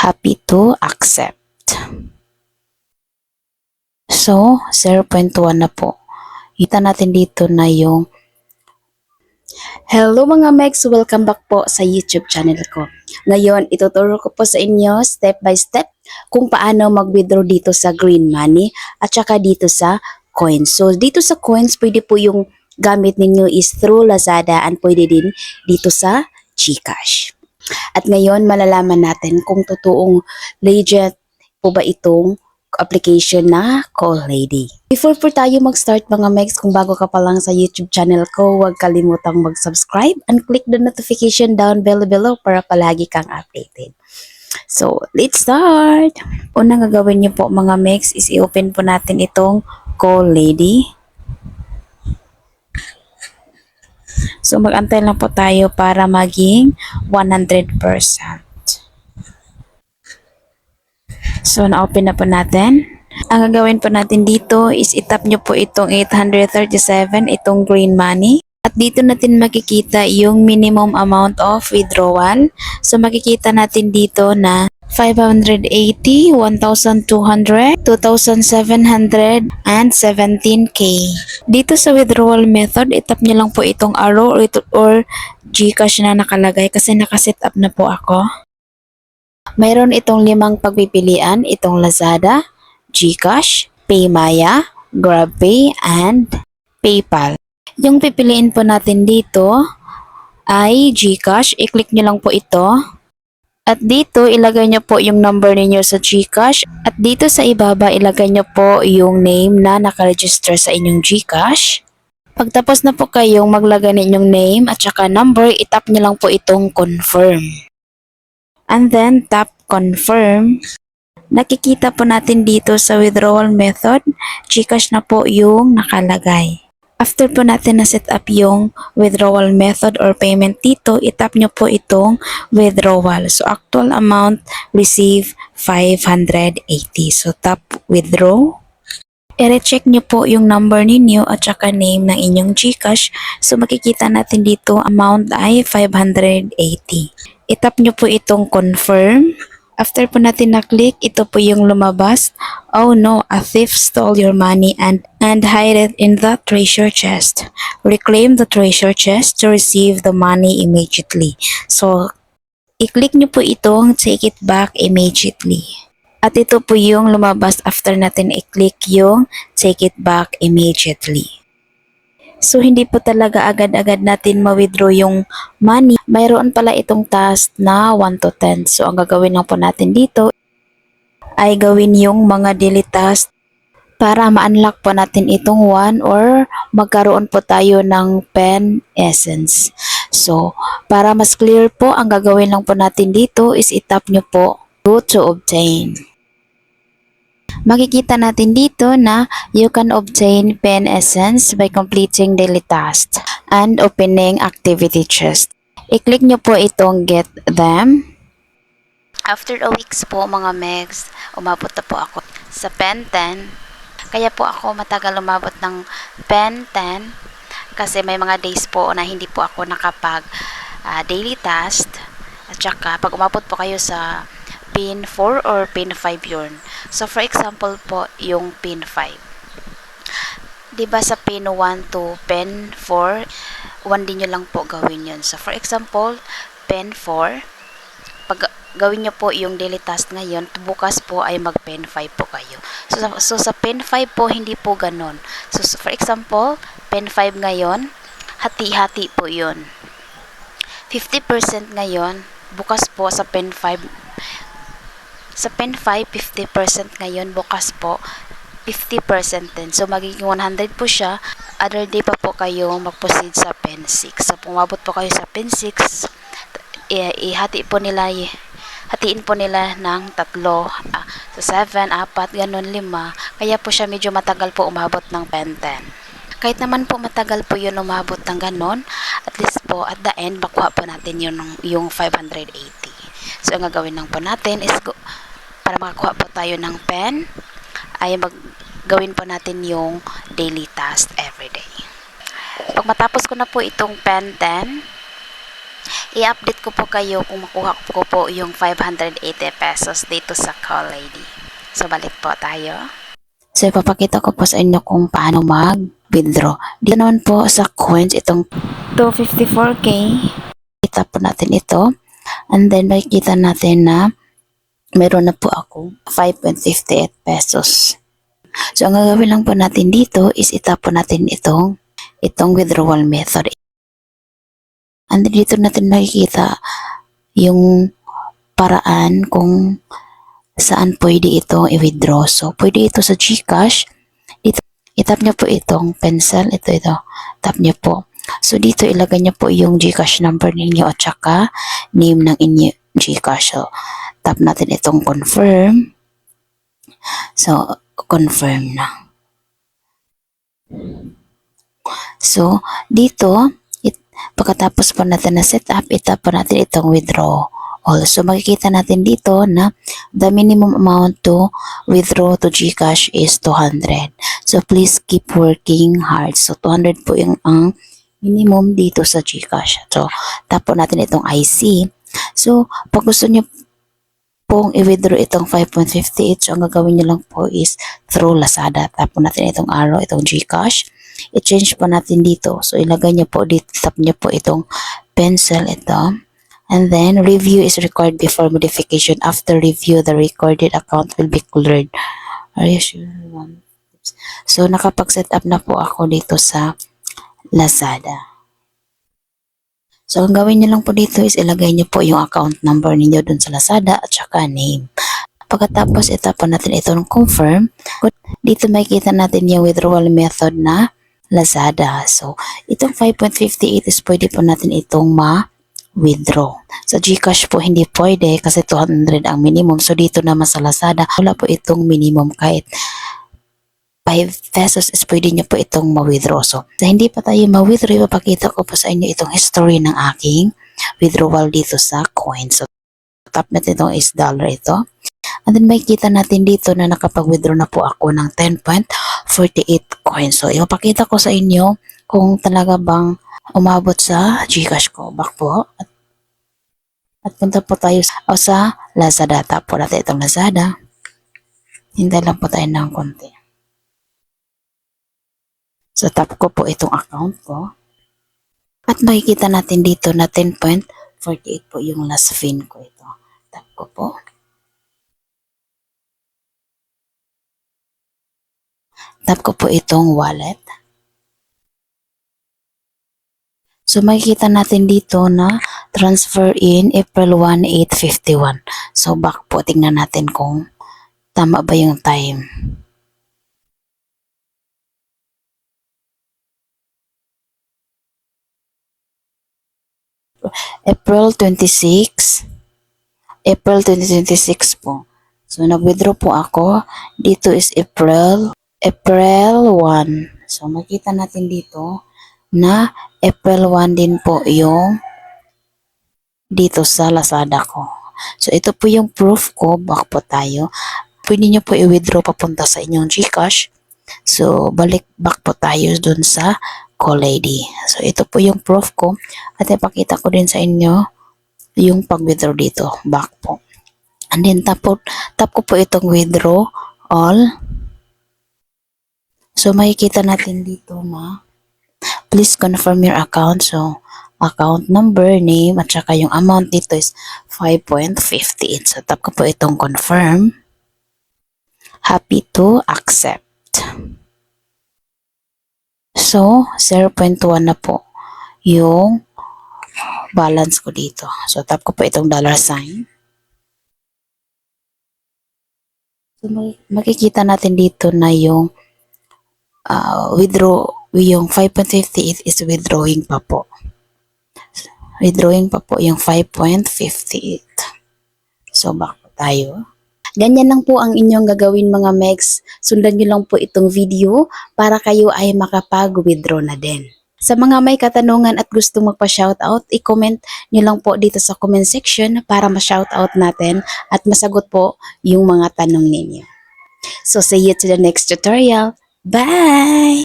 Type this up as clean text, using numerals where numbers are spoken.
happy to accept. So, 0.1 na po. Kita natin dito na yung hello mga Mex! Welcome back po sa YouTube channel ko. Ngayon, ituturo ko po sa inyo step by step kung paano mag-withdraw dito sa Green Money at saka dito sa coins. So, dito sa coins, pwede po yung gamit ninyo is through Lazada and pwede din dito sa GCash. At ngayon, malalaman natin kung totoong legit po ba itong application na Call Lady. Before po tayo mag-start mga Mex, kung bago ka pa lang sa YouTube channel ko, huwag kalimutang mag-subscribe and click the notification down below para palagi kang updated. So, let's start! Unang gagawin niyo po mga Mex is i-open po natin itong Call Lady. So, mag-antay lang po tayo para maging 100%. So, na-open na po natin. Ang gagawin po natin dito is itap nyo po itong 837, itong Green Money. At dito natin makikita yung minimum amount of withdrawal. So, makikita natin dito na 580, 1,200, 2,700, and 17K. Dito sa withdrawal method, itap nyo lang po itong arrow or GCash na nakalagay kasi nakaset up na po ako. Mayroon itong 5 pagpipilian, itong Lazada, GCash, PayMaya, GrabPay, and PayPal. Yung pipiliin po natin dito ay GCash. I-click nyo lang po ito. At dito, ilagay nyo po yung number ninyo sa GCash. At dito sa ibaba, ilagay nyo po yung name na nakaregister sa inyong GCash. Pagtapos na po kayong maglagay ninyong name at saka number, itap nyo lang po itong confirm. And then, tap confirm. Nakikita po natin dito sa withdrawal method, GCash na po yung nakalagay. After po natin na set up yung withdrawal method or payment dito, itap nyo po itong withdrawal. So, actual amount receive 580. So, tap withdraw. I-recheck nyo po yung number ninyo at saka name ng inyong GCash. So, makikita natin dito amount ay 580. Itap nyo po itong confirm. After po natin na-click, ito po yung lumabas. Oh no, a thief stole your money and hide it in the treasure chest. Reclaim the treasure chest to receive the money immediately. So, i-click nyo po itong take it back immediately. At ito po yung lumabas after natin i-click yung take it back immediately. So, hindi po talaga agad-agad natin ma-withdraw yung money. Mayroon pala itong task na 1 to 10. So, ang gagawin lang po natin dito ay gawin yung mga daily task para ma-unlock po natin itong 1 or magkaroon po tayo ng pen essence. So, para mas clear po, ang gagawin lang po natin dito is itap nyo po go to obtain. Makikita natin dito na you can obtain pen essence by completing daily tasks and opening activity chest. I-click nyo po itong get them. After a weeks po mga Megs, umabot na po ako sa pen 10. Kaya po ako matagal umabot ng pen 10 kasi may mga days po na hindi po ako nakapag daily task. At saka pag umabot po kayo sa pin 4 or pin 5 yun. So, for example po, yung pin 5. Diba sa pin 1 to pin 4, 1 din nyo lang po gawin yun. So, for example, pin 4, pag gawin nyo po yung daily task ngayon, bukas po ay mag pin 5 po kayo. So sa pin 5 po, hindi po ganon. So, for example, pin 5 ngayon, hati-hati po yun. 50% ngayon, bukas po sa pin 5, sa pen 5, 50% ngayon, bukas po, 50% din. So, magiging 100 po siya. Other day pa po kayo mag-proceed sa pen 6. So, pumabot po kayo sa pen 6, hatiin po nila ng 3. So, 7, 4, ganun, 5. Kaya po siya medyo matagal po umabot ng pen 10. Kahit naman po matagal po yun umabot ng ganun, at least po, at the end, makuha po natin yung 580. So, ang gagawin lang po natin is para makakuha po tayo ng pen, ay gawin po natin yung daily task everyday. Pag matapos ko na po itong pen 10, I-update ko po kayo kung makuha ko po yung 580 pesos dito sa Call Lady. So, balik po tayo. So, ipapakita ko po sa inyo kung paano mag-withdraw. Dito naman po sa coins, itong 254K. Kita po natin ito. And then, makikita natin na meron na po ako 5.58 pesos. So, ang gagawin lang po natin dito is itap po natin itong withdrawal method. And dito natin makikita yung paraan kung saan pwede ito i-withdraw. So, pwede ito sa GCash. Itap nyo po itong pencil. Ito. Tap nyo po. So, dito ilagay nyo po yung GCash number ninyo at saka name ng inyo GCash. So, tap natin itong confirm. So, confirm na. So, dito, pagkatapos po natin na set up, itap po natin itong withdraw. Also, makikita natin dito na the minimum amount to withdraw to GCash is 200. So, please keep working hard. So, 200 po yung ang minimum dito sa GCash. So, tap po natin itong IC. So, pag gusto nyo pong i-withdraw itong 5.58, so ang gagawin nyo lang po is through Lazada. Tap po natin itong arrow, itong GCash. I-change po natin dito. So, ilagay nyo po dito, tap nyo po itong pencil, ito. And then, review is required before modification. After review, the recorded account will be cleared. Are you sure? So, nakapag-set up na po ako dito sa Lazada. So, ang gawin nyo lang po dito is ilagay nyo po yung account number ninyo dun sa Lazada at saka name. Pagkatapos, itapan natin itong confirm. Dito makikita natin yung withdrawal method na Lazada. So, itong 5.58 is pwede po natin itong ma-withdraw. Sa GCash po hindi pwede kasi 200 ang minimum. So, dito naman sa Lazada, wala po itong minimum kahit 5 pesos is pwede nyo po itong ma-withdraw. So, sa hindi pa tayo ma-withdraw, ipapakita ko po sa inyo itong history ng aking withdrawal dito sa coins. So, tap natin itong is dollar ito. And then makikita natin dito na nakapag-withdraw na po ako ng 10.48 coins. So, ipapakita ko sa inyo kung talaga bang umabot sa GCash ko. Back po. At punta po tayo sa Lazada. Tap po natin itong Lazada. Hintay lang po tayo ng konti. So, tap ko po itong account ko. At makikita natin dito na 10.48 po yung last fin ko ito. Tap ko po. Tap ko po itong wallet. So, makikita natin dito na transfer in April 1, 8:51. So, back po. Tingnan natin kung tama ba yung time. April 26. April 2026 po. So, nag-withdraw po ako. Dito is April 1. So, makita natin dito na April 1 din po yung dito sa Lazada ko. So, ito po yung proof ko. Back po tayo. Pwede nyo po i-withdraw papunta sa inyong GCash. So, back po tayo dun sa Call Lady. So, ito po yung proof ko. At ipakita ko din sa inyo yung pag-withdraw dito. Back po. And then, tap ko po itong withdraw all. So, makikita natin dito na please confirm your account. So, account number, name, at saka yung amount dito is 5.58. So, tap ko po itong confirm. Happy to accept. So, 0.1 na po yung balance ko dito. So, tap ko po itong dollar sign. So, makikita natin dito na yung withdraw, yung 5.58 is withdrawing pa po. Withdrawing pa po yung 5.58. So, back po tayo. Ganyan lang po ang inyong gagawin mga megs. Sundan nyo lang po itong video para kayo ay makapag-withdraw na din. Sa mga may katanungan at gusto magpa-shoutout, i-comment nyo lang po dito sa comment section para ma-shoutout natin at masagot po yung mga tanong ninyo. So, see you to the next tutorial. Bye!